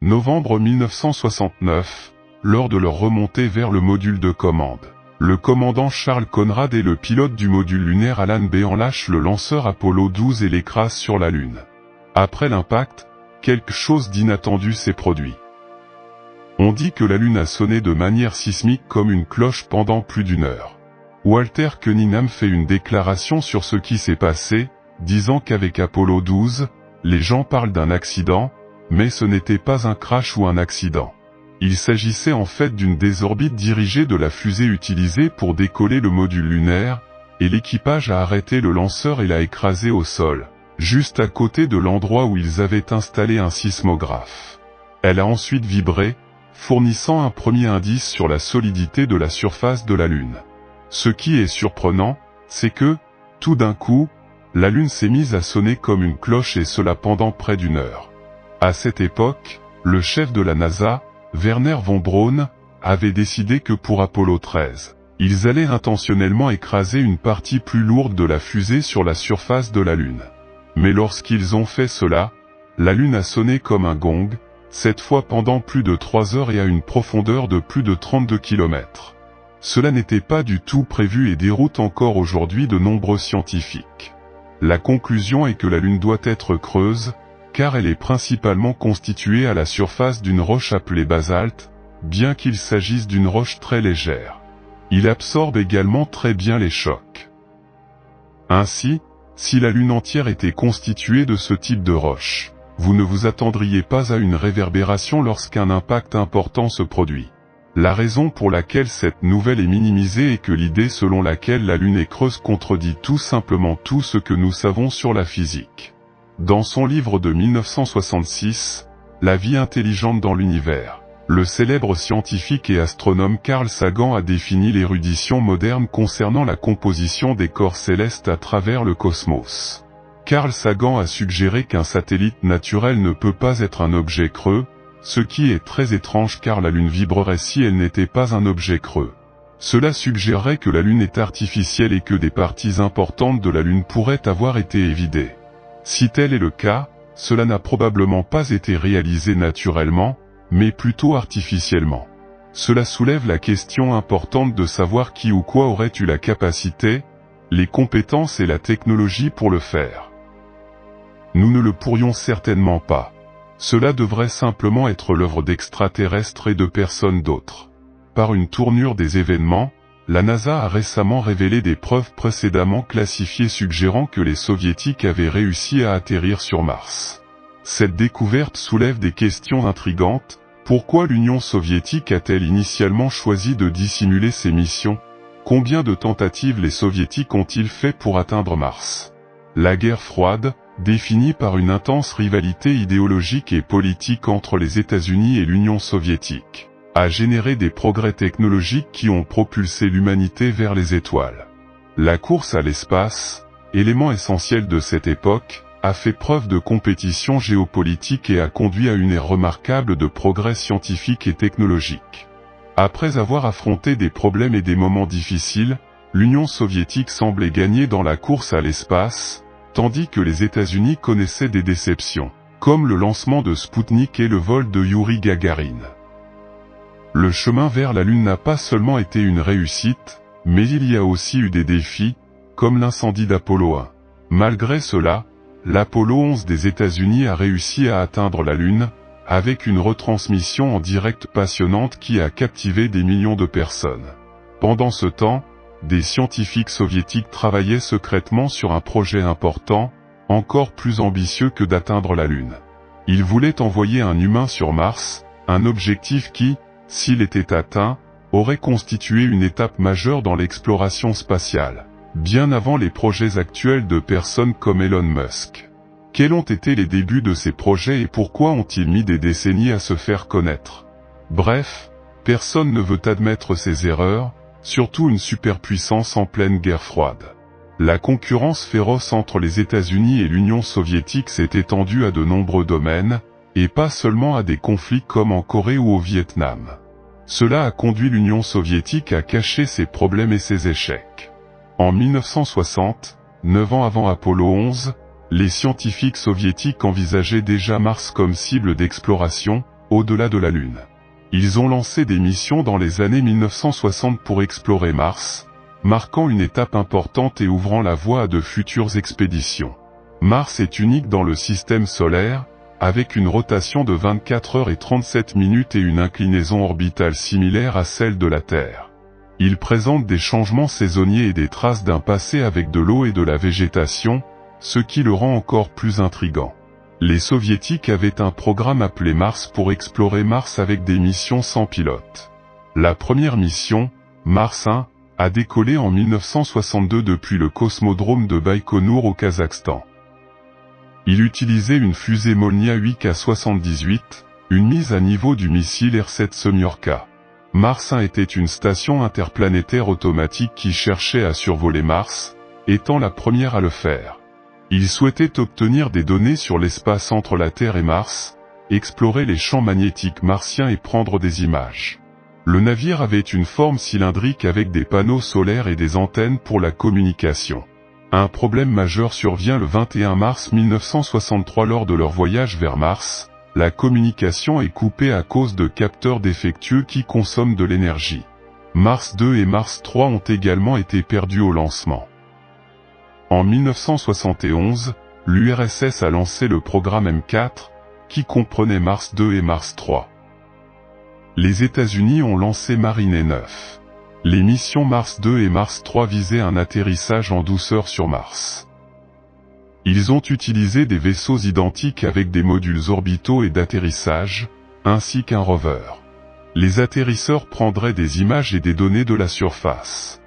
Novembre 1969, lors de leur remontée vers le module de commande. Le commandant Charles Conrad et le pilote du module lunaire Alan Bean lâchent le lanceur Apollo 12 et l'écrasent sur la Lune. Après l'impact, quelque chose d'inattendu s'est produit. On dit que la Lune a sonné de manière sismique comme une cloche pendant plus d'une heure. Walter Cunningham fait une déclaration sur ce qui s'est passé, disant qu'avec Apollo 12, les gens parlent d'un accident, mais ce n'était pas un crash ou un accident. Il s'agissait en fait d'une désorbite dirigée de la fusée utilisée pour décoller le module lunaire, et l'équipage a arrêté le lanceur et l'a écrasé au sol, juste à côté de l'endroit où ils avaient installé un sismographe. Elle a ensuite vibré, fournissant un premier indice sur la solidité de la surface de la Lune. Ce qui est surprenant, c'est que, tout d'un coup, la Lune s'est mise à sonner comme une cloche et cela pendant près d'une heure. À cette époque, le chef de la NASA, Wernher von Braun, avait décidé que pour Apollo 13, ils allaient intentionnellement écraser une partie plus lourde de la fusée sur la surface de la Lune. Mais lorsqu'ils ont fait cela, la Lune a sonné comme un gong, cette fois pendant plus de 3 heures et à une profondeur de plus de 32 km. Cela n'était pas du tout prévu et déroute encore aujourd'hui de nombreux scientifiques. La conclusion est que la Lune doit être creuse, car elle est principalement constituée à la surface d'une roche appelée basalte, bien qu'il s'agisse d'une roche très légère. Il absorbe également très bien les chocs. Ainsi, si la Lune entière était constituée de ce type de roche, vous ne vous attendriez pas à une réverbération lorsqu'un impact important se produit. La raison pour laquelle cette nouvelle est minimisée est que l'idée selon laquelle la Lune est creuse contredit tout simplement tout ce que nous savons sur la physique. Dans son livre de 1966, La vie intelligente dans l'univers, le célèbre scientifique et astronome Carl Sagan a défini l'érudition moderne concernant la composition des corps célestes à travers le cosmos. Carl Sagan a suggéré qu'un satellite naturel ne peut pas être un objet creux, ce qui est très étrange car la Lune vibrerait si elle n'était pas un objet creux. Cela suggérerait que la Lune est artificielle et que des parties importantes de la Lune pourraient avoir été évidées. Si tel est le cas, cela n'a probablement pas été réalisé naturellement, mais plutôt artificiellement. Cela soulève la question importante de savoir qui ou quoi aurait eu la capacité, les compétences et la technologie pour le faire. Nous ne le pourrions certainement pas. Cela devrait simplement être l'œuvre d'extraterrestres et de personnes d'autres. Par une tournure des événements, la NASA a récemment révélé des preuves précédemment classifiées suggérant que les Soviétiques avaient réussi à atterrir sur Mars. Cette découverte soulève des questions intrigantes. Pourquoi l'Union soviétique a-t-elle initialement choisi de dissimuler ses missions? Combien de tentatives les Soviétiques ont-ils fait pour atteindre Mars? La guerre froide, définie par une intense rivalité idéologique et politique entre les États-Unis et l'Union soviétique, a généré des progrès technologiques qui ont propulsé l'humanité vers les étoiles. La course à l'espace, élément essentiel de cette époque, a fait preuve de compétition géopolitique et a conduit à une ère remarquable de progrès scientifique et technologique. Après avoir affronté des problèmes et des moments difficiles, l'Union soviétique semblait gagner dans la course à l'espace, tandis que les États-Unis connaissaient des déceptions, comme le lancement de Spoutnik et le vol de Youri Gagarin. Le chemin vers la Lune n'a pas seulement été une réussite, mais il y a aussi eu des défis, comme l'incendie d'Apollo 1. Malgré cela, l'Apollo 11 des États-Unis a réussi à atteindre la Lune, avec une retransmission en direct passionnante qui a captivé des millions de personnes. Pendant ce temps, des scientifiques soviétiques travaillaient secrètement sur un projet important, encore plus ambitieux que d'atteindre la Lune. Ils voulaient envoyer un humain sur Mars, un objectif qui, s'il était atteint, aurait constitué une étape majeure dans l'exploration spatiale, bien avant les projets actuels de personnes comme Elon Musk. Quels ont été les débuts de ces projets et pourquoi ont-ils mis des décennies à se faire connaître? Bref, personne ne veut admettre ses erreurs, surtout une superpuissance en pleine guerre froide. La concurrence féroce entre les États-Unis et l'Union soviétique s'est étendue à de nombreux domaines, et pas seulement à des conflits comme en Corée ou au Vietnam. Cela a conduit l'Union soviétique à cacher ses problèmes et ses échecs. En 1960, 9 ans avant Apollo 11, les scientifiques soviétiques envisageaient déjà Mars comme cible d'exploration, au-delà de la Lune. Ils ont lancé des missions dans les années 1960 pour explorer Mars, marquant une étape importante et ouvrant la voie à de futures expéditions. Mars est unique dans le système solaire, avec une rotation de 24 heures et 37 minutes et une inclinaison orbitale similaire à celle de la Terre. Il présente des changements saisonniers et des traces d'un passé avec de l'eau et de la végétation, ce qui le rend encore plus intrigant. Les soviétiques avaient un programme appelé Mars pour explorer Mars avec des missions sans pilote. La première mission, Mars 1, a décollé en 1962 depuis le cosmodrome de Baïkonour au Kazakhstan. Il utilisait une fusée Molnia 8K-78, une mise à niveau du missile R-7 Semyorka. Mars 1 était une station interplanétaire automatique qui cherchait à survoler Mars, étant la première à le faire. Il souhaitait obtenir des données sur l'espace entre la Terre et Mars, explorer les champs magnétiques martiens et prendre des images. Le navire avait une forme cylindrique avec des panneaux solaires et des antennes pour la communication. Un problème majeur survient le 21 mars 1963 lors de leur voyage vers Mars. La communication est coupée à cause de capteurs défectueux qui consomment de l'énergie. Mars 2 et Mars 3 ont également été perdus au lancement. En 1971, l'URSS a lancé le programme M4, qui comprenait Mars 2 et Mars 3. Les États-Unis ont lancé Mariner 9. Les missions Mars 2 et Mars 3 visaient un atterrissage en douceur sur Mars. Ils ont utilisé des vaisseaux identiques avec des modules orbitaux et d'atterrissage, ainsi qu'un rover. Les atterrisseurs prendraient des images et des données de la surface.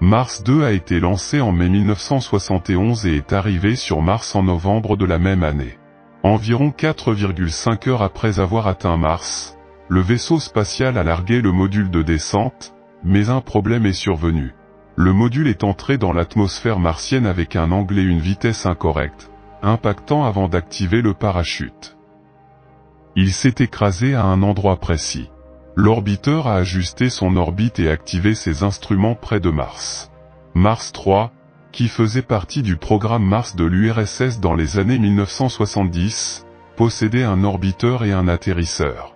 Mars 2 a été lancé en mai 1971 et est arrivé sur Mars en novembre de la même année. Environ 4,5 heures après avoir atteint Mars, le vaisseau spatial a largué le module de descente, mais un problème est survenu. Le module est entré dans l'atmosphère martienne avec un angle et une vitesse incorrecte, impactant avant d'activer le parachute. Il s'est écrasé à un endroit précis. L'orbiteur a ajusté son orbite et activé ses instruments près de Mars. Mars 3, qui faisait partie du programme Mars de l'URSS dans les années 1970, possédait un orbiteur et un atterrisseur.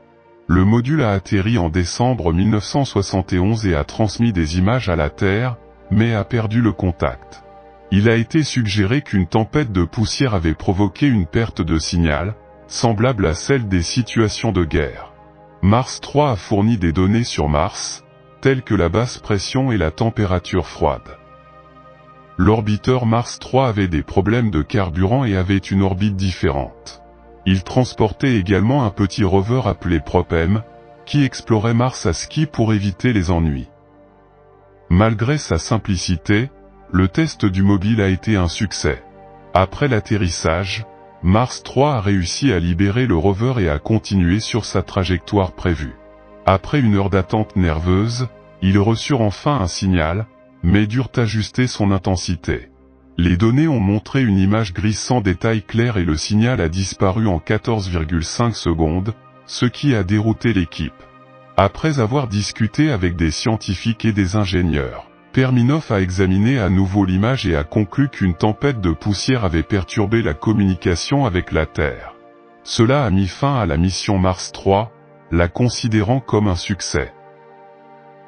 Le module a atterri en décembre 1971 et a transmis des images à la Terre, mais a perdu le contact. Il a été suggéré qu'une tempête de poussière avait provoqué une perte de signal, semblable à celle des situations de guerre. Mars 3 a fourni des données sur Mars, telles que la basse pression et la température froide. L'orbiteur Mars 3 avait des problèmes de carburant et avait une orbite différente. Il transportait également un petit rover appelé Probe-M, qui explorait Mars à ski pour éviter les ennuis. Malgré sa simplicité, le test du mobile a été un succès. Après l'atterrissage, Mars 3 a réussi à libérer le rover et a continué sur sa trajectoire prévue. Après une heure d'attente nerveuse, ils reçurent enfin un signal, mais durent ajuster son intensité. Les données ont montré une image grise sans détail clair et le signal a disparu en 14,5 secondes, ce qui a dérouté l'équipe. Après avoir discuté avec des scientifiques et des ingénieurs, Perminov a examiné à nouveau l'image et a conclu qu'une tempête de poussière avait perturbé la communication avec la Terre. Cela a mis fin à la mission Mars 3, la considérant comme un succès.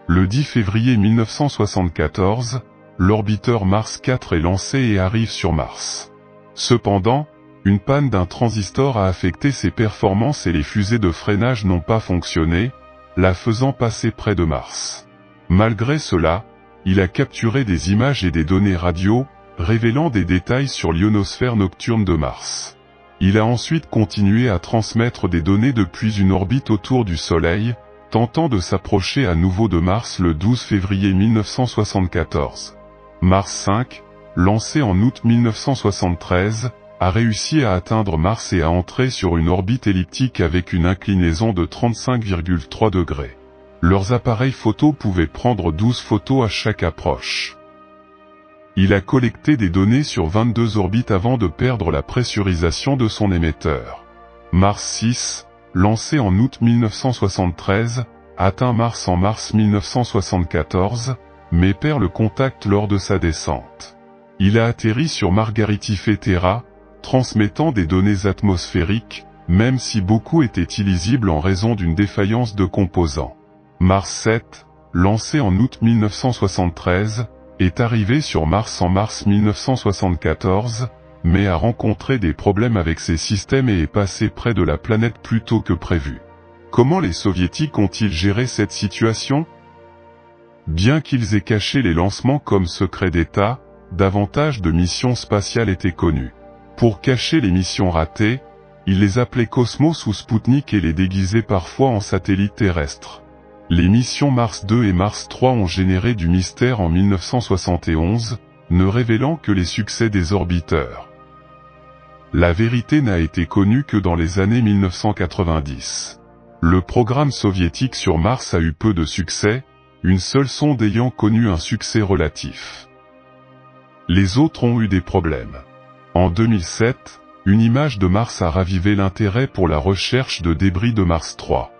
Le 10 février 1974, l'orbiteur Mars 4 est lancé et arrive sur Mars. Cependant, une panne d'un transistor a affecté ses performances et les fusées de freinage n'ont pas fonctionné, la faisant passer près de Mars. Malgré cela, il a capturé des images et des données radio, révélant des détails sur l'ionosphère nocturne de Mars. Il a ensuite continué à transmettre des données depuis une orbite autour du Soleil, tentant de s'approcher à nouveau de Mars le 12 février 1974. Mars 5, lancé en août 1973, a réussi à atteindre Mars et à entrer sur une orbite elliptique avec une inclinaison de 35,3 degrés. Leurs appareils photo pouvaient prendre 12 photos à chaque approche. Il a collecté des données sur 22 orbites avant de perdre la pressurisation de son émetteur. Mars 6, lancé en août 1973, atteint Mars en mars 1974, mais perd le contact lors de sa descente. Il a atterri sur Margaritiffe Terra, transmettant des données atmosphériques, même si beaucoup étaient illisibles en raison d'une défaillance de composants. Mars 7, lancé en août 1973, est arrivé sur Mars en mars 1974, mais a rencontré des problèmes avec ses systèmes et est passé près de la planète plus tôt que prévu. Comment les soviétiques ont-ils géré cette situation? Bien qu'ils aient caché les lancements comme secret d'État, davantage de missions spatiales étaient connues. Pour cacher les missions ratées, ils les appelaient Cosmos ou Spoutnik et les déguisaient parfois en satellites terrestres. Les missions Mars 2 et Mars 3 ont généré du mystère en 1971, ne révélant que les succès des orbiteurs. La vérité n'a été connue que dans les années 1990. Le programme soviétique sur Mars a eu peu de succès, une seule sonde ayant connu un succès relatif. Les autres ont eu des problèmes. En 2007, une image de Mars a ravivé l'intérêt pour la recherche de débris de Mars 3.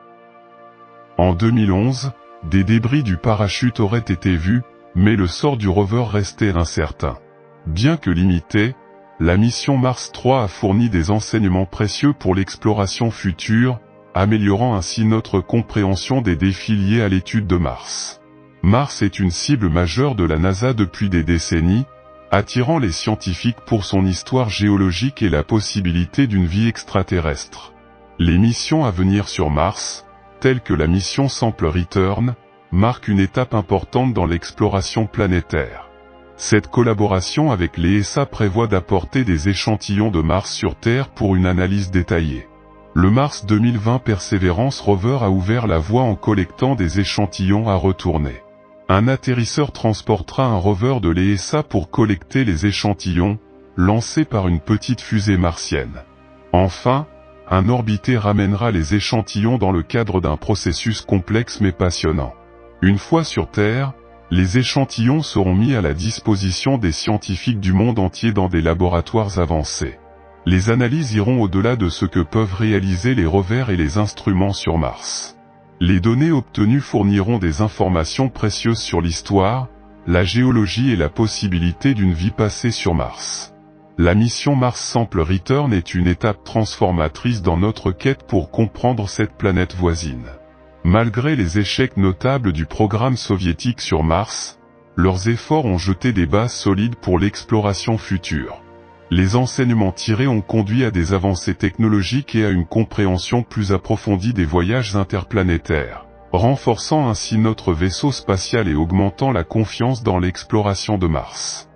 En 2011, des débris du parachute auraient été vus, mais le sort du rover restait incertain. Bien que limitée, la mission Mars 3 a fourni des enseignements précieux pour l'exploration future, améliorant ainsi notre compréhension des défis liés à l'étude de Mars. Mars est une cible majeure de la NASA depuis des décennies, attirant les scientifiques pour son histoire géologique et la possibilité d'une vie extraterrestre. Les missions à venir sur Mars, telles que la mission Sample Return, marquent une étape importante dans l'exploration planétaire. Cette collaboration avec l'ESA prévoit d'apporter des échantillons de Mars sur Terre pour une analyse détaillée. Le Mars 2020 Perseverance Rover a ouvert la voie en collectant des échantillons à retourner. Un atterrisseur transportera un rover de l'ESA pour collecter les échantillons, lancés par une petite fusée martienne. Enfin, un orbité ramènera les échantillons dans le cadre d'un processus complexe mais passionnant. Une fois sur Terre, les échantillons seront mis à la disposition des scientifiques du monde entier dans des laboratoires avancés. Les analyses iront au-delà de ce que peuvent réaliser les rovers et les instruments sur Mars. Les données obtenues fourniront des informations précieuses sur l'histoire, la géologie et la possibilité d'une vie passée sur Mars. La mission Mars Sample Return est une étape transformatrice dans notre quête pour comprendre cette planète voisine. Malgré les échecs notables du programme soviétique sur Mars, leurs efforts ont jeté des bases solides pour l'exploration future. Les enseignements tirés ont conduit à des avancées technologiques et à une compréhension plus approfondie des voyages interplanétaires, renforçant ainsi notre vaisseau spatial et augmentant la confiance dans l'exploration de Mars.